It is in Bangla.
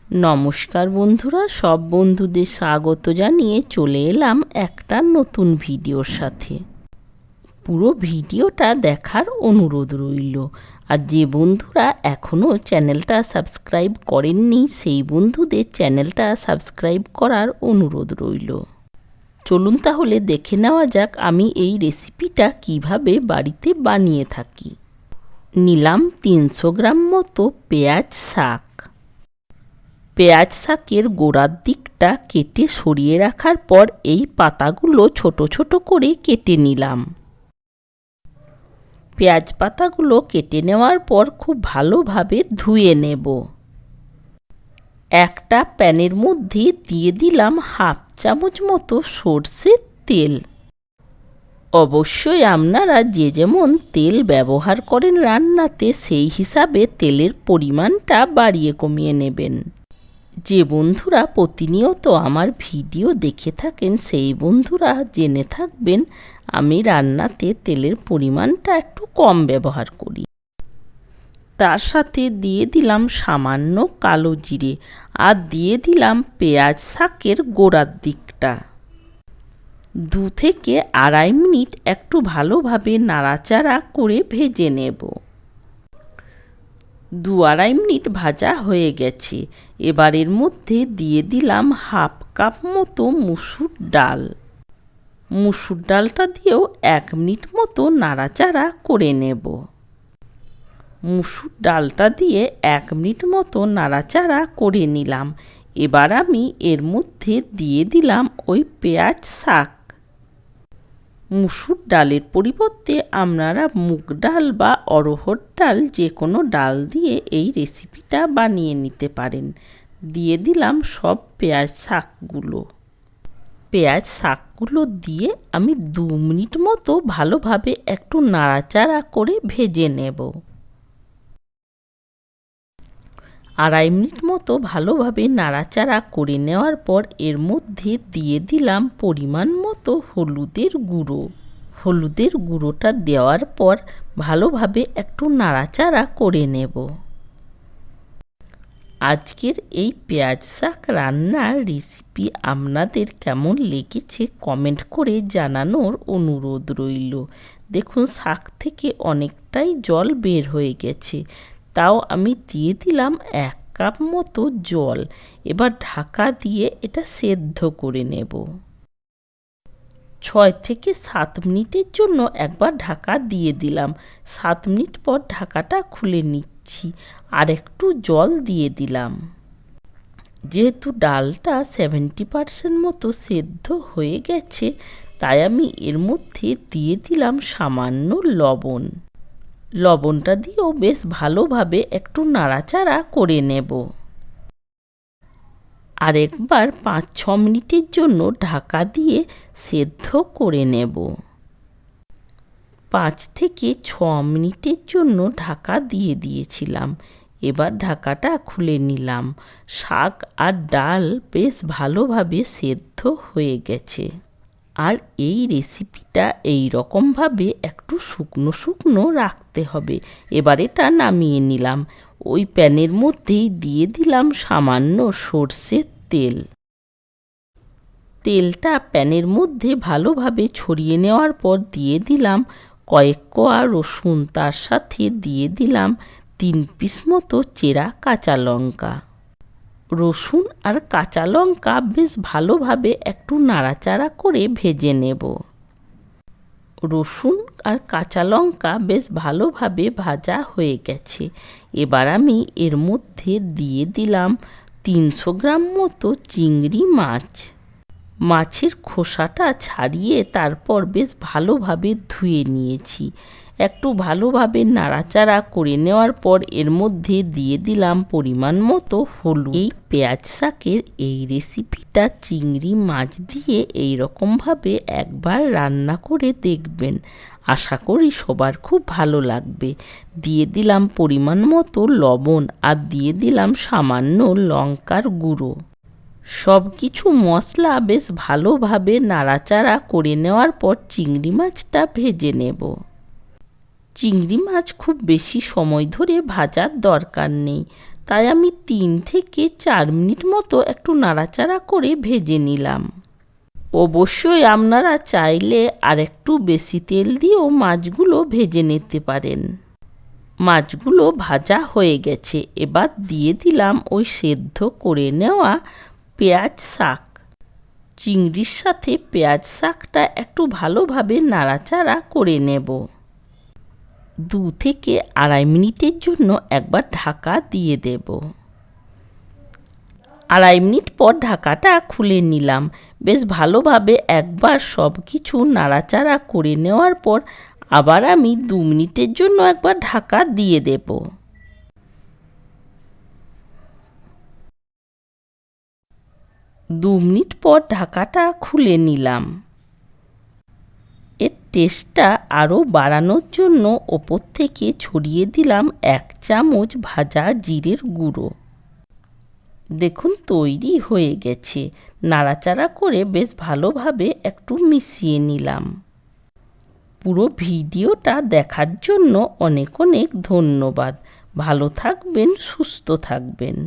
নমস্কার বন্ধুরা, সব বন্ধুদের স্বাগত জানিয়ে চলে এলাম একটা নতুন ভিডিওর সাথে। পুরো ভিডিওটা দেখার অনুরোধ রইল। আর যে বন্ধুরা এখনও চ্যানেলটা সাবস্ক্রাইব করেননি সেই বন্ধুদের চ্যানেলটা সাবস্ক্রাইব করার অনুরোধ রইল। চলুন তাহলে দেখে নেওয়া যাক আমি এই রেসিপিটা কিভাবে বাড়িতে বানিয়ে থাকি। নিলাম 300 গ্রাম মতো পেঁয়াজ শাক। পেঁয়াজ শাকের গোড়ার দিকটা কেটে সরিয়ে রাখার পর এই পাতাগুলো ছোট ছোট করে কেটে নিলাম। পেঁয়াজ পাতাগুলো কেটে নেওয়ার পর খুব ভালোভাবে ধুয়ে নেব। একটা প্যানের মধ্যে দিয়ে দিলাম হাফ চামচ মতো সর্ষের তেল। অবশ্যই আপনারা যে যেমন তেল ব্যবহার করেন রান্নাতে সেই হিসাবে তেলের পরিমাণটা বাড়িয়ে কমিয়ে নেবেন। যে বন্ধুরা প্রতিনিয়ত আমার ভিডিও দেখে থাকেন সেই বন্ধুরা জেনে থাকবেন আমি রান্নাতে তেলের পরিমাণটা একটু কম ব্যবহার করি। তার সাথে দিয়ে দিলাম সামান্য কালো জিরে আর দিয়ে দিলাম পেঁয়াজ শাকের গোড়ার দিকটা। 2 থেকে আড়াই মিনিট একটু ভালোভাবে নাড়াচাড়া করে ভেজে নেব। 2-2.5 মিনিট ভাজা হয়ে গেছে। এবার এর মধ্যে দিয়ে দিলাম হাফ কাপ মতো মুসুর ডাল। মুসুর ডালটা দিয়েও 1 মিনিট মতো নাড়াচাড়া করে নেব। মুসুর ডালটা দিয়ে 1 মিনিট মতো নাড়াচাড়া করে নিলাম। এবার আমি এর মধ্যে দিয়ে দিলাম ওই পেঁয়াজ শাক। মুসুর ডালের পরিবর্তে আপনারা মুগ ডাল বা অড়হর ডাল যে কোনো ডাল দিয়ে এই রেসিপিটা বানিয়ে নিতে পারেন। দিয়ে দিলাম সব পেঁয়াজ শাকগুলো। পেঁয়াজ শাকগুলো দিয়ে আমি 2 মিনিট মতো ভালোভাবে একটু নাড়াচাড়া করে ভেজে নেব। 2.5 মিনিট মতো ভালোভাবে নাড়াচাড়া করে নেওয়ার পর এর মধ্যে দিয়ে দিলাম পরিমাণ মতো হলুদের গুঁড়ো। হলুদের গুঁড়োটা দেওয়ার পর ভালোভাবে একটু নাড়াচাড়া করে নেব। আজকের এই পেঁয়াজ শাক রান্নার রেসিপি আপনাদের কেমন লেগেছে কমেন্ট করে জানানোর অনুরোধ রইল। দেখুন শাক থেকে অনেকটাই জল বের হয়ে গেছে, তাও আমি দিয়ে দিলাম 1 কাপ মতো জল। এবার ঢাকা দিয়ে এটা সেদ্ধ করে নেব। 6 থেকে 7 মিনিটের জন্য একবার ঢাকা দিয়ে দিলাম। 7 মিনিট পর ঢাকাটা খুলে নিচ্ছি আর একটু জল দিয়ে দিলাম। যেহেতু ডালটা 70% মতো সেদ্ধ হয়ে গেছে তাই আমি এর মধ্যে দিয়ে দিলাম সামান্য লবণ। লবণটা দিয়েও বেশ ভালোভাবে একটু নাড়াচাড়া করে নেব। আর একবার 5-6 মিনিটের জন্য ঢাকা দিয়ে সেদ্ধ করে নেব। 5 থেকে 6 মিনিটের জন্য ঢাকা দিয়ে দিয়েছিলাম। এবার ঢাকাটা খুলে নিলাম। শাক আর ডাল বেশ ভালোভাবে সেদ্ধ হয়ে গেছে। আর এই রেসিপিটা এই রকমভাবে একটু শুকনো শুকনো রাখতে হবে। এবার এটা নামিয়ে নিলাম। ওই প্যানের মধ্যেই দিয়ে দিলাম সামান্য সর্ষের তেল। তেলটা প্যানের মধ্যে ভালোভাবে ছড়িয়ে নেওয়ার পর দিয়ে দিলাম কয়েক কোয়া রসুন। তার সাথে দিয়ে দিলাম 3 পিস মতো চেরা কাঁচা লঙ্কা। রসুন আর কাঁচা লঙ্কা বেশ ভালোভাবে একটু নাড়াচাড়া করে ভেজে নেব। রসুন আর কাঁচা লঙ্কা বেশ ভালোভাবে ভাজা হয়ে গেছে। এবার আমি এর মধ্যে দিয়ে দিলাম 300 গ্রাম মতো চিংড়ি মাছ। মাছের খোসাটা ছাড়িয়ে তারপর বেশ ভালোভাবে ধুয়ে নিয়েছি। একটু ভালোভাবে নাড়াচাড়া করে নেওয়ার পর এর মধ্যে দিয়ে দিলাম পরিমাণ মতো হলুদ। এই পেঁয়াজ শাকের এই রেসিপিটা চিংড়ি মাছ দিয়ে এই রকমভাবে একবার রান্না করে দেখবেন, আশা করি সবার খুব ভালো লাগবে। দিয়ে দিলাম পরিমাণ মতো লবণ আর দিয়ে দিলাম সামান্য লঙ্কার গুঁড়ো। সব কিছু মশলা বেশ ভালোভাবে নাড়াচাড়া করে নেওয়ার পর চিংড়ি মাছটা ভেজে নেব। চিংড়ি মাছ খুব বেশি সময় ধরে ভাজার দরকার নেই, তাই আমি 3 থেকে 4 মিনিট মতো একটু নাড়াচাড়া করে ভেজে নিলাম। অবশ্যই আপনারা চাইলে আর একটু বেশি তেল দিয়েও মাছগুলো ভেজে নিতে পারেন। মাছগুলো ভাজা হয়ে গেছে, এবার দিয়ে দিলাম ওই সেদ্ধ করে নেওয়া পেঁয়াজ শাক। চিংড়ির সাথে পেঁয়াজ শাকটা একটু ভালোভাবে নাড়াচাড়া করে নেব। 2 থেকে 2.5 মিনিটের জন্য একবার ঢাকা দিয়ে দেব। 2.5 মিনিট পর ঢাকাটা খুলে নিলাম। বেশ ভালোভাবে একবার সব কিছু নাড়াচাড়া করে নেওয়ার পর আবার আমি 2 মিনিটের জন্য একবার ঢাকা দিয়ে দেব। 2 মিনিট পর ঢাকাটা খুলে নিলাম। এর টেস্টটা আরও বাড়ানোর জন্য ওপর থেকে ছড়িয়ে দিলাম 1 চামচ ভাজা জিরের গুঁড়ো। দেখুন তৈরি হয়ে গেছে। নাড়াচাড়া করে বেশ ভালোভাবে একটু মিশিয়ে নিলাম। পুরো ভিডিওটা দেখার জন্য অনেক অনেক ধন্যবাদ। ভালো থাকবেন, সুস্থ থাকবেন।